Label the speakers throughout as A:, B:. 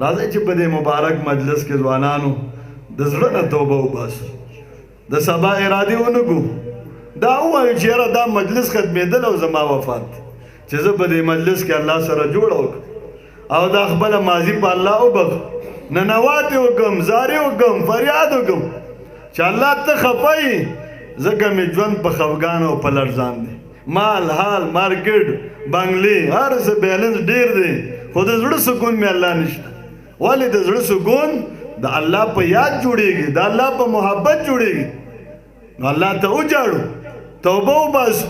A: راځئ چې په دې مبارک مجلس کې ځوانانو د زړه نه توبه وباسو د سبا ارادې ونکړو دا ووایو چې یاره دا مجلس ختمېدل او زما وفات چې زه په دې مجلس کې الله سره جوړه وکړم او دا خپله ماضي په الله وبخ ننواتې وکړم زارې وکړم فریاد وکړم چې الله ته خفه یې ځکه مې ژوند په خفګان او په لړزان دی مال حال مارکیټ بنګلې هر څه بیلنس ډیر دی خو د زړه سکون مې الله نشته ولې د زړه سکون د الله په یاد جوړېږي د الله په محبت جوړېږي نو الله ته وجاړو توبه وباسو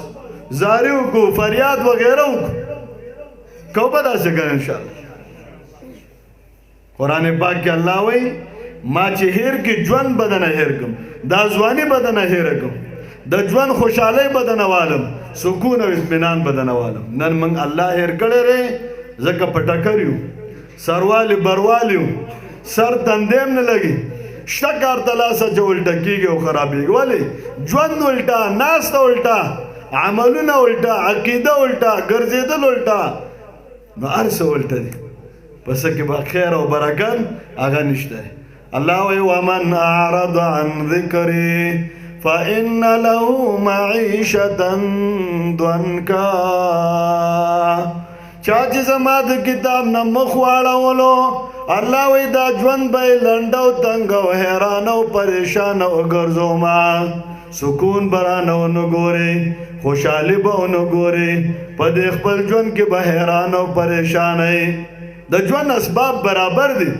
A: زارې وکړو فریاد وغیره وکړو کو به داسې کوو انشاءالله قرآن پاک کې الله وایي ما چې هیر کې ژوند به دنه هیر کړم دا ځواني به دنه هیره کړم د ژوند خوشحالۍ به دنه والم سکون او اطمینان به دنه والم نن موږ الله هیر کړی دی ځکه په ټکر یو سروالي بروالي یو سر تندیم نه لګي شته کار ته لاسه چې الټه کېږي او خرابېږي ولې ژوند الټه ناسته الټه عملونه الټه عقیده الټه ګرځېدل الټه نو هر څه الټه دي پس کې به خیر او برکت هغه نشته الله وی ومن اعرض عن ذکری فإن له معیشة ضنکا چا چې زما د کتاب نه مخ واړولو الله وی دا ژوند به لنډ او تنګ او حیران او پریشان او ګرځوما سکون برانه ونه ګوري خوشحالي به ونه ګوري په دې خپل ژوند کې به حیران او پریشان یې د ژوند اسباب برابر دي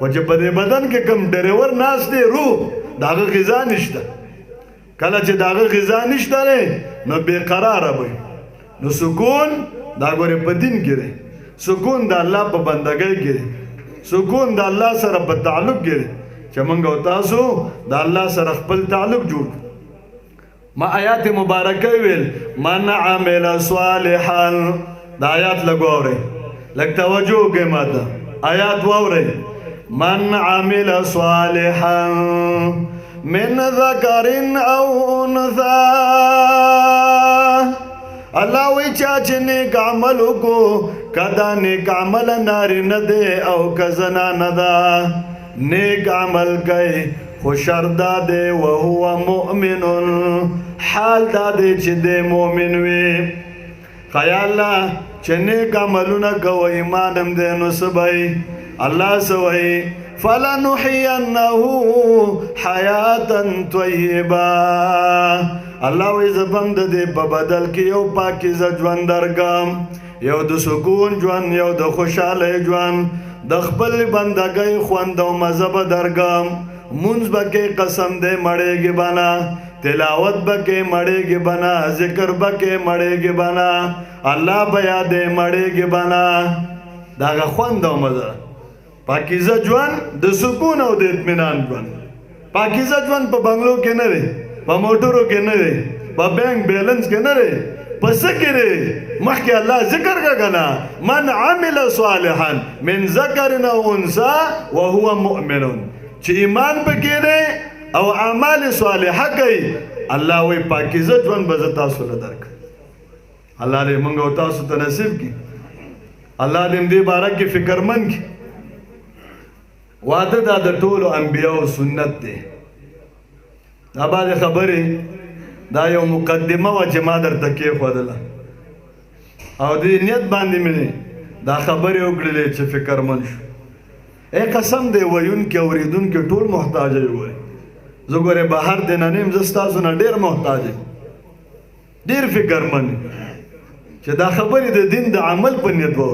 A: خو چې په دې بدن کې کم ډریور ناست دی روح د هغه غذا نشته کله چې د هغه غذا نشته دی نو بېقراره به نو سکون دا ګورې په دین کې دی سکون د الله په بندګۍ کې دی سکون د الله سره په تعلق کې دی چې موږ او تاسو د الله سره خپل تعلق جوړ ما آیات مبارکه ویل من عمل صالحا دا آیات لږ واورئ لږ توجه وکړئ ما ته آیات واورئ من عمل صالحا من ذکر او انثى الله وی چا چې نیک عمل وکړو کدا نیک عمل نارینه دی او که زنانه ده نیک عمل کوي خو شرط دا دی وهو مؤمن حال دا دی چې دی مؤمن وي خیال چې نیک عملونه کوو ایمان هم دی نو څه به الله سوئی فلنحینه حیاتا طیبا الله وی زبم د دې په بدل کې یو پاکیزه ژوند درکم یو د سکون ژوند یو د خوشحاله ژوند د خپل بندګۍ خوند او مزه به درکم مونځ به کې قسم دی مړېږي بنا تلاوت به کې مړېږي بنا ذکر به کې مړېږي بنا الله به یادې مړېږي بنا دغه خوند او مزه پاکیزه ژوند د سکون او د اطمینان ژوند پاکیزه ژوند په بنگلو کې نه دی په موټرو کې نه دی په بینک بیلنس کې نه دی په څه کې دی مخکې الله ذکر کا کنه من عمل صالحا من ذکر او انثى وهو مؤمن چې ایمان پکې دی او اعمال صالحه کوي الله وی پاکیزه ژوند به زه تاسو له درک الله دې موږ او تاسو ته نصیب کړي الله دې دې باره کې فکرمند کړي واده دا د ټولو انبیاو سنت دی دا بعد خبرې دا یو مقدمه وه چې ما درته کېښودله او دې نیت باندې مې دا خبرې وکړلې چې فکرمند شو ای قسم دی ویونکي اورېدونکي ټول محتاج وي زه ګورې بهر دی نه نیم زه ستاسو نه ډېر محتاج یم ډېر فکرمند چې دا خبرې د دین د عمل په نیت وو